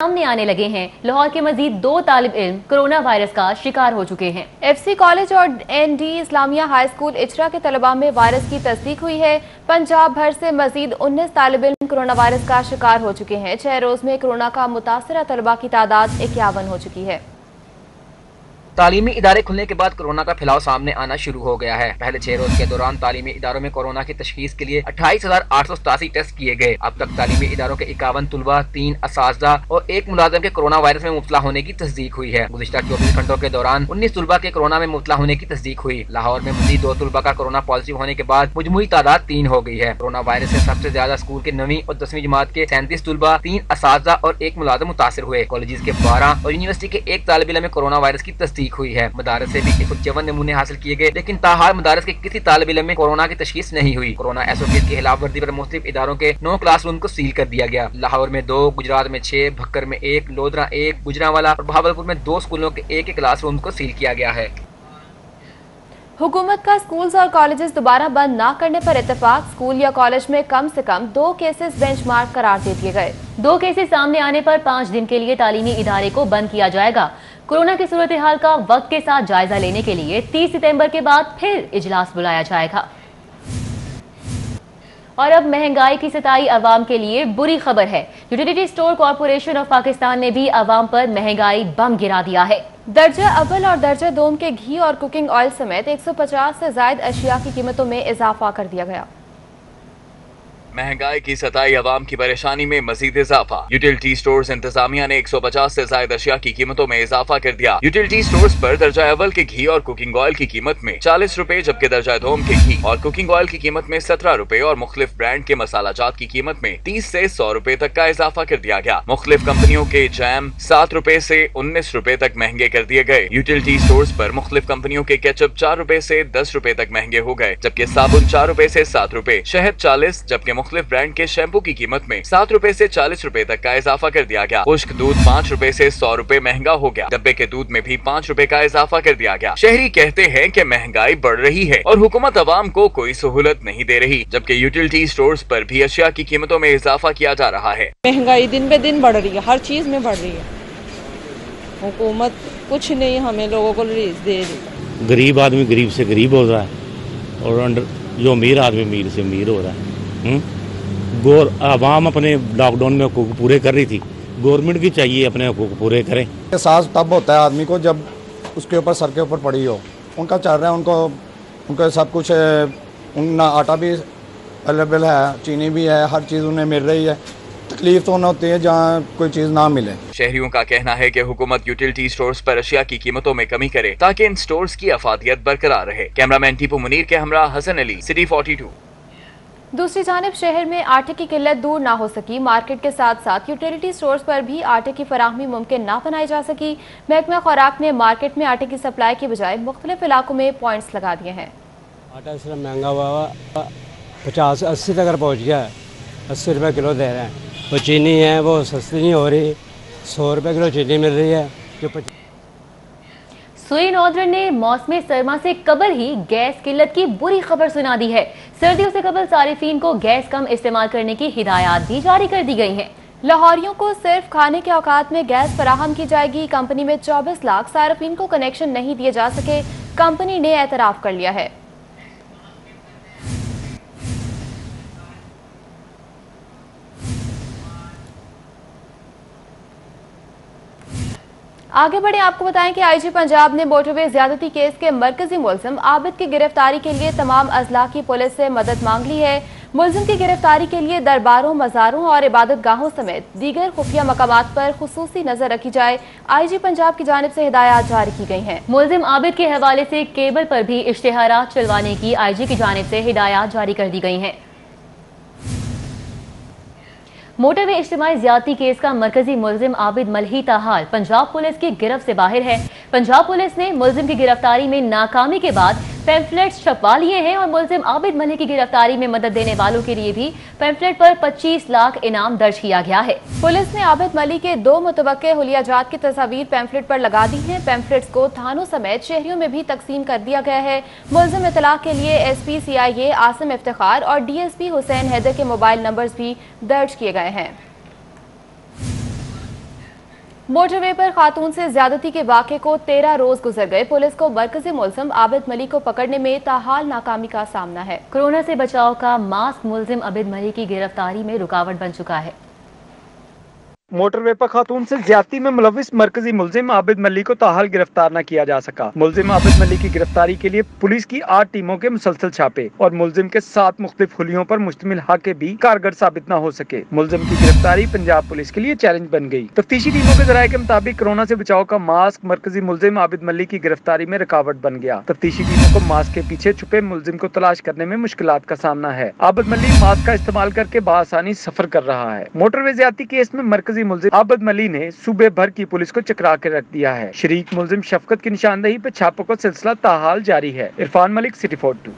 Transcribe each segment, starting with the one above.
सामने आने लगे हैं। लाहौर के मजीद 2 तालिब इल्म कोरोना वायरस का शिकार हो चुके हैं। FC कॉलेज और ND Islamia high school Ichhra के तलबा में वायरस की तस्दीक हुई है। पंजाब भर से मजीद 19 तालिब इल्म कोरोना वायरस का शिकार हो चुके हैं। 6 रोज में कोरोना का मुतासरा तलबा की तादाद 51 हो चुकी है। तालीमी इदारे खुलने के बाद कोरोना का फैलाव सामने आना शुरू हो गया है। पहले 6 रोज के दौरान तालीमी इदारों में कोरोना की तशखीस के लिए 28,887 टेस्ट किए गए। अब तक तालीमी इदारों के 51 तुलबा, 3 असातिज़ा और 1 मुलाजिम के कोरोना वायरस में मुब्तला होने की तस्दीक हुई है। गुज़िश्ता 24 घंटों के दौरान 19 तुलबा के कोरोना में मुब्तला होने की तस्दीक हुई। लाहौर में मजीद 2 तुलबा का कोरोना पॉजिटिव होने के बाद मुजमुई तादाद 3 हो गई है। कोरोना वायरस से सबसे ज्यादा स्कूल के 9वीं और 10वीं जमात के 37 तुलबा, 3 असातिज़ा और 1 मुलाजिम मुतासिर हुए। कॉलेज के 12 और यूनिवर्सिटी के 1 तालिब इल्म में कोरोना वायरस की तस्दीक हुई है। मदारस से भी 51 नमूने हासिल किए गए, लेकिन ताहाल मदारस के किसी तालिब इल्म में कोरोना की तशखीस नहीं हुई। कोरोना SOPs की खिलाफ वर्जी पर मुख्तलिफ इदारों के 9 क्लासरूम को सील कर दिया गया। लाहौर में 2, गुजरात में 6, भक्कर में 1, लोधरा 1, गुजरांवाला और बहावलपुर में 2 स्कूलों के 1 क्लासरूम को सील किया गया है। हुकूमत का स्कूल्स और कॉलेजेस दोबारा बंद न करने पर इत्तेफाक। स्कूल या कॉलेज में कम से कम 2 केसेस बेंचमार्क करार दे दिए गए। 2 केसेस सामने आने पर 5 दिन के लिए तालीमी इदारे को बंद किया जाएगा। कोरोना की सूरत हाल का वक्त के साथ जायजा लेने के लिए 30 सितंबर के बाद फिर इजलास बुलाया जाएगा। और अब महंगाई की सताई अवाम के लिए बुरी खबर है। Utility store corporation of Pakistan ने भी अवाम पर महंगाई बम गिरा दिया है। दर्जा अव्वल और दर्जा दोम के घी और कुकिंग ऑयल समेत 150 से ज्यादा अशिया की कीमतों में इजाफा कर दिया गया। महंगाई की सताई अवाम की परेशानी में मजीद इजाफा। यूटिलिटी स्टोर्स इंतजामिया ने 150 से ज्यादा अशिया की कीमतों में इजाफा कर दिया। यूटिलिटी स्टोर्स पर दर्जा अव्वल के घी और कुकिंग ऑयल की कीमत में 40 रुपए, जबकि दर्जा दोम के घी और कुकिंग ऑयल की कीमत में 17 रुपए और मुख्तलिफ ब्रांड के मसाला जात की कीमत में 30 से 100 रुपए तक का इजाफा कर दिया गया। मुख्तलिफ कंपनियों के जैम 7 रुपए से 19 रुपए तक महंगे कर दिए गए। यूटिलिटी स्टोर्स पर मुख्तलिफ कंपनियों के केचप 4 रुपए से 10 रुपए तक महंगे हो गए, जबकि साबुन 4 रुपए से 7 रुपए, शहद 40, जबकि मुख्तलिफ ब्रांड के शैम्पू की कीमत में 7 रुपए से 40 रुपए तक का इजाफा कर दिया गया। खुश्क दूध 5 रुपए से 100 रुपए महंगा हो गया। डब्बे के दूध में भी 5 रुपए का इजाफा कर दिया गया। शहरी कहते हैं कि महंगाई बढ़ रही है और हुकूमत अवाम को कोई सहूलत नहीं दे रही, जबकि यूटिलिटी स्टोर्स पर भी अशिया की कीमतों में इजाफा किया जा रहा है। महंगाई दिन पे दिन बढ़ रही है, हर चीज में बढ़ रही है। हुकूमत कुछ नहीं हमें लोगों को रिलीज दे रही। गरीब आदमी गरीब से गरीब हो रहा है और जो अमीर आदमी अमीर से अमीर हो रहा है। आवाम अपने लॉकडाउन में हकूक पूरे कर रही थी, गवर्नमेंट की चाहिए अपने हकूक पूरे करें। एहसास तब होता है आदमी को जब उसके ऊपर सर के ऊपर पड़ी हो। उनका चल रहा है, उनको सब कुछ, उनका आटा भी अवेलेबल है, चीनी भी है, हर चीज़ उन्हें मिल रही है। तकलीफ तो न होती है जहाँ कोई चीज़ ना मिले। शहरियों का कहना है कि हुकूमत यूटिलिटी स्टोर्स पर अशिया की कीमतों में कमी करे ताकि इन स्टोर्स की अफादियत बरकरार रहे। कैमरामैन टीपू मुनीर के हमरा हसन अली, सिटी 42। दूसरी जानिब शहर में आटे की किल्लत दूर ना हो सकी। मार्केट के साथ साथ यूटिलिटी स्टोर्स पर भी आटे की फराहमी मुमकिन ना बनाई जा सकी। महकमा खुराक ने मार्केट में आटे की सप्लाई की बजाय मुख्तलिफ इलाकों में पॉइंट्स लगा दिए हैं। आटा इसलिए महंगा हुआ 50-80 तक पहुँच गया है, 80 रुपये किलो दे रहे हैं। वो चीनी है वो सस्ती नहीं हो रही, 100 रुपये किलो चीनी मिल रही है जो सुई नौदर ने मौसम सरमा से कबल ही गैस किल्लत की बुरी खबर सुना दी है। सर्दियों से कबल सारिफीन को गैस कम इस्तेमाल करने की हिदायत भी जारी कर दी गई हैं। लाहौरियों को सिर्फ खाने के औकात में गैस फराहम की जाएगी। कंपनी में 24 लाख सारिफीन को कनेक्शन नहीं दिए जा सके, कंपनी ने एतराफ कर लिया है। आगे बढ़े, आपको बताएं कि IG पंजाब ने मोटरवे ज्यादती केस के मरकजी मुलजिम आबिद की गिरफ्तारी के लिए तमाम अजला की पुलिस से मदद मांग ली है। मुलजिम की गिरफ्तारी के लिए दरबारों, मज़ारों और इबादत गाहों समेत दीगर खुफिया मकामात पर खुसूसी नजर रखी जाए। IG पंजाब की जानिब से हिदायत जारी की गई हैं। मुलजिम आबिद के हवाले से केबल पर भी इश्तिहारात चलवाने की IG की जानिब से हिदायत जारी कर दी गई हैं। मोटरवे इज्तिमाई ज्यादती केस का मरकजी मुलजिम आबिद मलही ताहाल पंजाब पुलिस की गिरफ्त से बाहर है। पंजाब पुलिस ने मुलजिम की गिरफ्तारी में नाकामी के बाद पैम्फलेट्स छपवा लिए हैं और मुलजिम आबिद मलही की गिरफ्तारी में मदद देने वालों के लिए भी पैम्फलेट पर 25 लाख इनाम दर्ज किया गया है। पुलिस ने आबिद मलही के 2 मुतबक्के हुलियाजात की तस्वीर पैम्फलेट पर लगा दी है। पैम्फलेट्स को थानों समेत शहरियों में भी तकसीम कर दिया गया है। मुलजिम इतलाक के लिए SP CIA आसिम इफ्तिखार और DSP हुसैन हैदर के मोबाइल नंबर्स भी दर्ज किए गए हैं। मोटरवे पर खातून से ज्यादती के वाक़े को 13 रोज गुजर गए। पुलिस को मरकजी मुलजिम आबिद मलिक को पकड़ने में ताहाल नाकामी का सामना है। कोरोना से बचाव का मास्क मुलजिम आबिद मलिक की गिरफ्तारी में रुकावट बन चुका है। मोटरवे पर खातून से ज्यादती में मुलविस मरकजी मुलजिम आबिद मलिक को ताहाल गिरफ्तार न किया जा सका। मुलजिम आबिद मलिक की गिरफ्तारी के लिए पुलिस की 8 टीमों के मुसलसल छापे और मुलजिम के 7 मुख्तलिफ हुलियों पर मुश्तमिल हाके भी कारगर साबित न हो सके। मुलजिम की गिरफ्तारी पंजाब पुलिस के लिए चैलेंज बन गई। तफ्तीशी टीमों के जराये के मुताबिक कोरोना से बचाव का मास्क मरकजी मुलजिम आबिद मलिक की गिरफ्तारी में रुकावट बन गया। तफ्तीशी टीमों को मास्क के पीछे छुपे मुलजिम को तलाश करने में मुश्किलात का सामना है। आबिद मलिक मास्क का इस्तेमाल करके बआसानी सफर कर रहा है। मोटरवे ज्यादती केस में मरकजी मुलजिम आबिद मलिक ने सूबे भर की पुलिस को चकरा के रख दिया है। शरीक मुलजिम शफकत की निशानदेही पर छापों का सिलसिला ताहाल जारी है। इरफान मलिक, सिटी 42।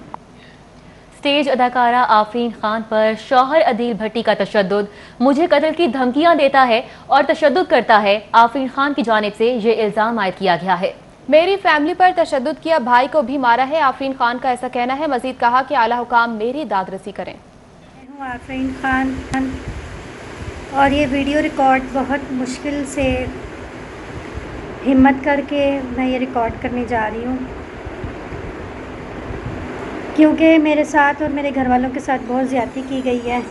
स्टेज अदाकारा आफरीन खान पर शौहर अदील भट्टी का तशद्दुद, मुझे कत्ल की धमकियां देता है और तशद्दुद करता है। आफरीन खान की जानिब से ये इल्जाम आयद किया गया है। मेरी फैमिली पर तशद्दुद किया, भाई को भी मारा है। आफरीन खान का ऐसा कहना है। मजीद कहा कि आला हुकाम मेरी दादरसी करें। मैं हूँ आफरीन खान और ये वीडियो रिकॉर्ड बहुत मुश्किल से हिम्मत करके मैं ये रिकॉर्ड करने जा रही हूँ, क्योंकि मेरे साथ और मेरे घर वालों के साथ बहुत ज़्यादती की गई है।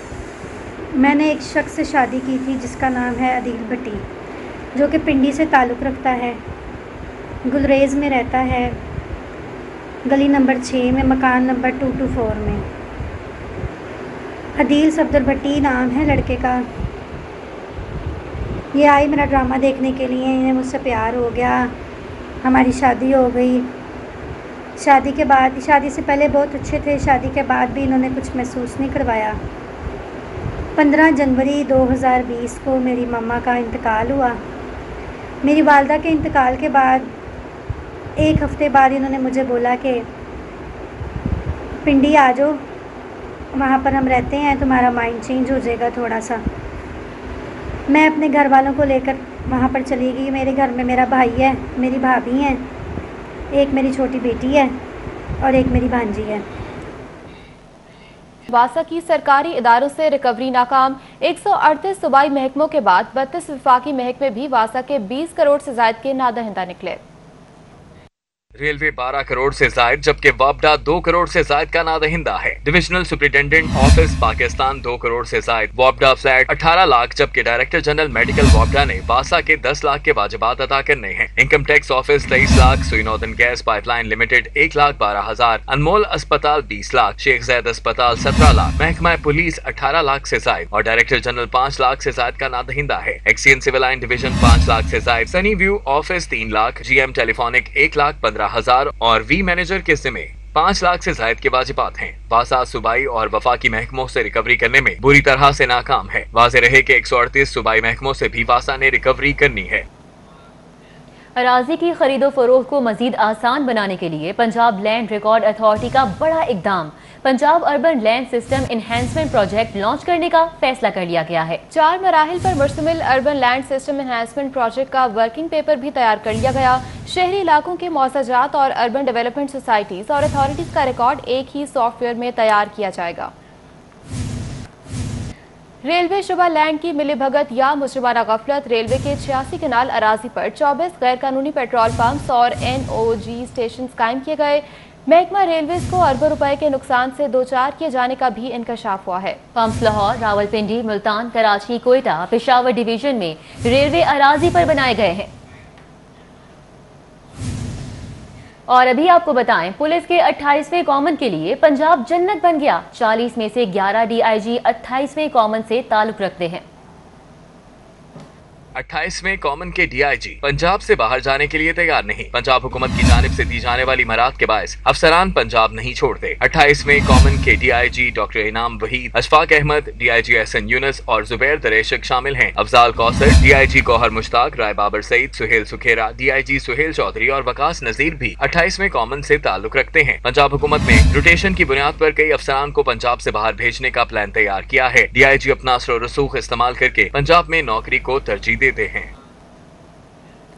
मैंने एक शख्स से शादी की थी जिसका नाम है अदील भट्टी, जो कि पिंडी से ताल्लुक़ रखता है, गुलरेज़ में रहता है, गली नंबर 6 में, मकान नंबर 224 में। अदील सफदर भट्टी नाम है लड़के का। ये आई मेरा ड्रामा देखने के लिए, इन्हें मुझसे प्यार हो गया, हमारी शादी हो गई। शादी के बाद, शादी से पहले बहुत अच्छे थे, शादी के बाद भी इन्होंने कुछ महसूस नहीं करवाया। 15 जनवरी 2020 को मेरी मम्मा का इंतकाल हुआ। मेरी वालदा के इंतकाल के बाद 1 हफ़्ते बाद इन्होंने मुझे बोला कि पिंडी आ जाओ, वहाँ पर हम रहते हैं, तुम्हारा माइंड चेंज हो जाएगा थोड़ा सा। मैं अपने घर वालों को लेकर वहाँ पर चली गई। मेरे घर में मेरा भाई है, मेरी भाभी हैं, एक मेरी छोटी बेटी है और एक मेरी भांजी है। वासा की सरकारी इदारों से रिकवरी नाकाम। 138 सूबाई महकमों के बाद 32 वफाकी महकमे भी वासा के 20 करोड़ से ज्यादा के नादहिंदा निकले। रेलवे 12 करोड़ से जायद जबकि वापडा 2 करोड़ से जायद का नादहिंदा है। Divisional superintendent office Pakistan 2 crore से जायद, वापडा फ्लैट 18 लाख जबकि डायरेक्टर जनरल मेडिकल वापडा ने वासा के 10 लाख के वाजिबात अदा करने हैं। इनकम टैक्स ऑफिस 23 लाख, सुई नॉर्दर्न गैस पाइपलाइन लिमिटेड 1,12,000, अनमोल अस्पताल 20 लाख, शेख जैद अस्पताल 17 लाख, महकमा पुलिस 18 लाख से जायद और डायरेक्टर जनरल 5 लाख से जायद का नादहिंदा है। XEN civil line division 5 lakh से जायद, sunny view office 3 lakh, GM telephonic 1,15,000 और वी मैनेजर के जिम्मे 5 लाख से जायद के वाजिबात हैं। वासा सूबाई और वफाकी महकमों से रिकवरी करने में बुरी तरह से नाकाम है। वाज़ेह रहे कि 138 सूबाई महकमों से भी वासा ने रिकवरी करनी है। अराजी की खरीदो फरोख्त को मजीद आसान बनाने के लिए पंजाब लैंड रिकॉर्ड अथॉरिटी का बड़ा इकदाम, Punjab urban land system enhancement project launch करने का फैसला कर लिया गया है। 4 मराहिल पर मुश्तमिल urban land system enhancement project का वर्किंग पेपर भी तैयार कर लिया गया। शहरी इलाकों के मौसजात और अर्बन डेवलपमेंट सोसाइटीज और अथॉरिटीज का रिकॉर्ड एक ही सॉफ्टवेयर में तैयार किया जाएगा। रेलवे शुबा लैंड की मिलीभगत या मुजरिमाना गफलत। रेलवे के 86 कनाल अराजी पर 24 गैर कानूनी पेट्रोल पंप्स और NOG स्टेशन कायम किए गए। महकमा रेलवेज को अरबों रुपए के नुकसान से दोचार किए जाने का भी इंकशाफ हुआ है। पंप्स लाहौर, रावलपिंडी, मुल्तान, कराची, कोयटा, पेशावर डिवीजन में रेलवे अराजी पर बनाए गए हैं। और अभी आपको बताएं, पुलिस के 28वें कॉमन के लिए पंजाब जन्नत बन गया। 40 में से 11 DIG 28वें कॉमन से ताल्लुक रखते हैं। 28वें कॉमन के DIG पंजाब से बाहर जाने के लिए तैयार नहीं। पंजाब हुकूमत की जानिब से दी जाने वाली मराहत के बायस अफसरान पंजाब नहीं छोड़ते। 28वें कॉमन के DIG डॉक्टर इनाम वहीद, अशफाक अहमद, DIG एहसन यूनुस और जुबैर दरेशक शामिल हैं। अफजाल कौसर, DIG गौहर मुश्ताक, राय बाबर सईद, सुहेल सुखेरा, DIG सुहेल चौधरी और वकास नजीर भी 28वें कॉमन से ताल्लुक रखते हैं। पंजाब हुकूमत ने रोटेशन की बुनियाद पर कई अफसरान को पंजाब से बाहर भेजने का प्लान तैयार किया है। DIG अपना असर रसूख इस्तेमाल करके पंजाब में नौकरी को तरजीह देते हैं।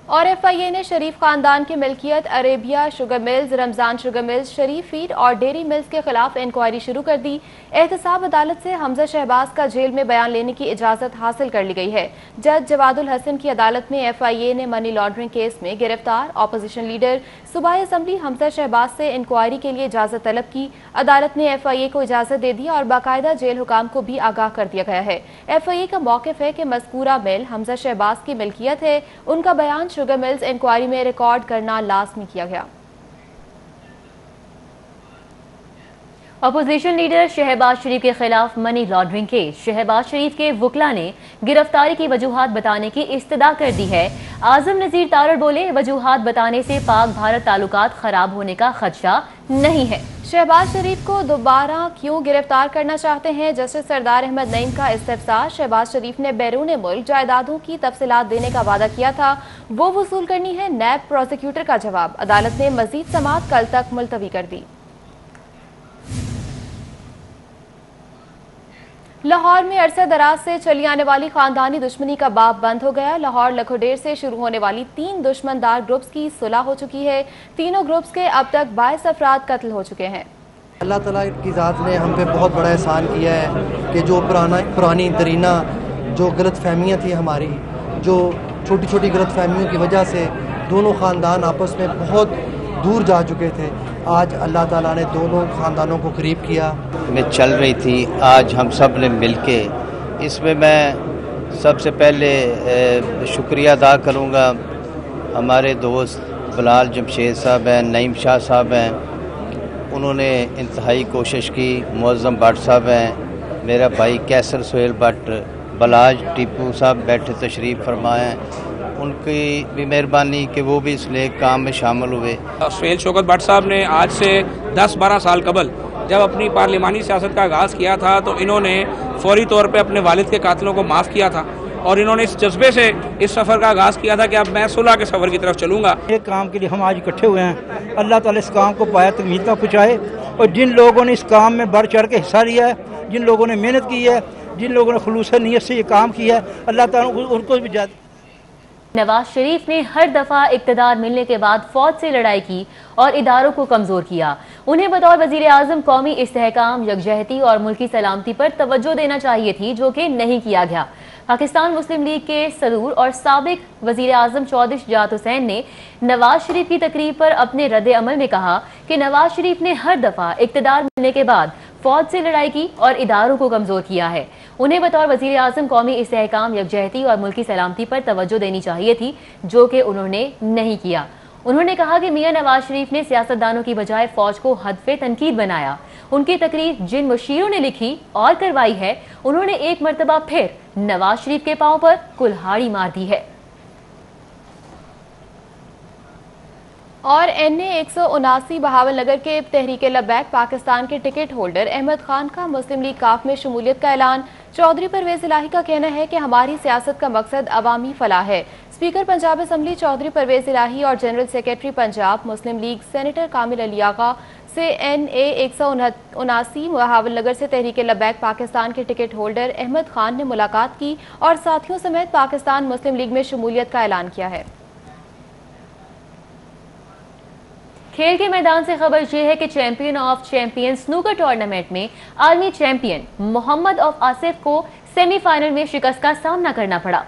और FIA ने शरीफ खानदान की मिल्कियत Arabia sugar mills, Ramzan sugar mills, Sharif feed और डेयरी मिल्स के खिलाफ इंक्वायरी शुरू कर दी। एहतसाब अदालत से हमजा शहबाज का जेल में बयान लेने की इजाजत हासिल कर ली गई है। जज जवादुल हसन की अदालत में FIA ने मनी लॉन्ड्रिंग केस में गिरफ्तार ऑपोजिशन लीडर सूबाई असम्बली हमजा शहबाज से इंक्वायरी के लिए इजाजत तलब की। अदालत ने FIA को इजाजत दे दी और बाकायदा जेल हुकाम को भी आगाह कर दिया गया है। FIA का मौक़िफ़ है कि मज़कूरा मिल हमजा शहबाज की मिल्कियत है। उनका बयान शुगर मिल्स इंक्वायरी में रिकॉर्ड करना लाजमी किया गया। अपोजिशन लीडर शहबाज शरीफ के खिलाफ मनी लॉन्ड्रिंग केस। शहबाज शरीफ के वकला ने गिरफ्तारी की वजूहात बताने की इस्तदा कर दी है। आजम नजीर तारड़ बोले, वजूहात बताने से पाक भारत ताल्लुकात खराब होने का खदशा नहीं है। शहबाज शरीफ को दोबारा क्यों गिरफ्तार करना चाहते हैं? जस्टिस सरदार अहमद नईम का इस्तिफसार। शहबाज शरीफ ने बैरून मुल्क जायदादों की तफसीलात देने का वादा किया था, वो वसूल करनी है। नैब प्रोसिक्यूटर का जवाब। अदालत ने मजीद समाअत कल तक मुलतवी कर दी। लाहौर में अरसा दराज से चली आने वाली खानदानी दुश्मनी का बाब बंद हो गया। लाहौर लखोडेर से शुरू होने वाली 3 दुश्मनदार ग्रुप्स की सुलह हो चुकी है। तीनों ग्रुप्स के अब तक 22 अफराद कत्ल हो चुके हैं। अल्लाह ताला की ज़ात ने हम पे बहुत बड़ा एहसान किया है कि जो पुरानी तरीना जो गलत फहमियाँ थी हमारी, जो छोटी छोटी गलत फहमियों की वजह से दोनों ख़ानदान आपस में बहुत दूर जा चुके थे, आज अल्लाह ताला ने दोनों ख़ानदानों को करीब किया। में चल रही थी, आज हम सब ने मिल के इसमें मैं सबसे पहले शुक्रिया अदा करूँगा हमारे दोस्त बिलाल जमशेद साहब हैं, नईम शाह साहब हैं, उन्होंने इंतहाई कोशिश की। मुअज़्ज़म भट्ट साहब हैं, मेरा भाई कैसर सोहेल भट्ट, बलाज टीपू साहब बैठे तशरीफ़ फरमाए, उनकी भी मेहरबानी कि वो भी इस नेक काम में शामिल हुए। सुहेल शौकत भट्ट साहब ने आज से 10-12 साल कबल जब अपनी पार्लिमानी सियासत का आगाज़ किया था तो इन्होंने फौरी तौर पे अपने वालिद के कातिलों को माफ़ किया था और इन्होंने इस जज्बे से इस सफ़र का आगाज़ किया था कि अब मैं सुलह के सफ़र की तरफ चलूँगा। एक काम के लिए हम आज इकट्ठे हुए हैं। अल्लाह ताला इस काम को पाया तकमील तक पहुँचाए और जिन लोगों ने इस काम में बढ़ चढ़ के हिस्सा लिया है, जिन लोगों ने मेहनत की है, जिन लोगों ने खुलूस नीयत से ये काम किया है, अल्लाह ताला उनको भी ज़्यादा। नवाज शरीफ ने हर दफा इक्तदार मिलने के बाद फौज से लड़ाई की और इदारों को कमजोर किया। उन्हें बतौर वजीर आजम कौमी इस्तेहकाम, यकजहती और मुल्की सलामती पर तवज्जो देना चाहिए थी, जो कि नहीं किया गया। पाकिस्तान मुस्लिम लीग के सदूर और साबिक वजीर आजम चौधरी शुजात हुसैन ने नवाज शरीफ की तकरीब पर अपने रद्द अमल में कहा कि नवाज शरीफ ने हर दफा इक्तदार मिलने के बाद फौज से लड़ाई की और इदारों को कमजोर किया है। उन्हें बतौर वजीर आजम कौमी इस्तेहकाम, यकजहती और मुल्की सलामती पर तवज्जो देनी चाहिए थी, जो कि उन्होंने नहीं किया। उन्होंने कहा कि मियां नवाज शरीफ ने सियासतदानों की बजाय फौज को हदफे तनकीद बनाया। उनकी तकरीर जिन मुशीरों ने लिखी और करवाई है, उन्होंने एक मरतबा फिर नवाज शरीफ के पांव पर कुल्हाड़ी मार दी है। और NA 179 बहावलनगर के तहरीके लब्बैक पाकिस्तान के टिकट होल्डर अहमद खान का मुस्लिम लीग काफ में शमूलियत का ऐलान। चौधरी परवेज इलाही का कहना है कि हमारी सियासत का मकसद अवामी फलाह है। स्पीकर पंजाब असम्बली चौधरी परवेज इलाही और जनरल सेक्रेटरी पंजाब मुस्लिम लीग सेनेटर कामिल अली आगा से NA 179 बहावलनगर से तहरीके लब्बैक पाकिस्तान के टिकट होल्डर अहमद खान ने मुलाकात की और साथियों समेत पाकिस्तान मुस्लिम लीग में शमूलियत का ऐलान किया है। खेल के मैदान से खबर यह है कि champion of champions snooker tournament में army champion Mohammad of Asif को सेमीफाइनल में शिकस्त का सामना करना पड़ा।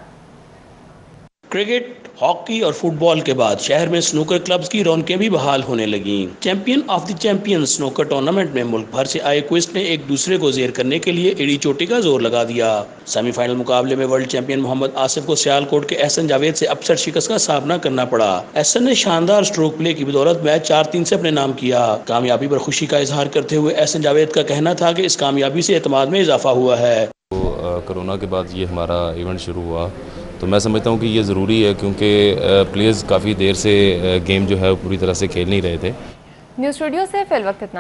क्रिकेट, हॉकी और फुटबॉल के बाद शहर में स्नूकर क्लब्स की रौनकें भी बहाल होने लगी। Champion of the champion snooker tournament में मुल्क भर से आए क्विस्ट ने एक दूसरे को जेर करने के लिए एड़ी चोटी का जोर लगा दिया। सेमीफाइनल मुकाबले में वर्ल्ड चैंपियन मोहम्मद आसिफ को सियालकोट के एहसन जावेद से अपसेट शिकस्त का सामना करना पड़ा। एहसन ने शानदार स्ट्रोक प्ले की बदौलत मैच 4-3 से अपने नाम किया। कामयाबी पर खुशी का इजहार करते हुए एहसन जावेद का कहना था कि इस कामयाबी से एतमाद में इजाफा हुआ है। कोरोना के बाद ये हमारा इवेंट शुरू हुआ तो मैं समझता हूँ कि ये ज़रूरी है, क्योंकि प्लेयर्स काफ़ी देर से गेम जो है पूरी तरह से खेल नहीं रहे थे। न्यूज़ स्टूडियो से फिल वक्त इतना।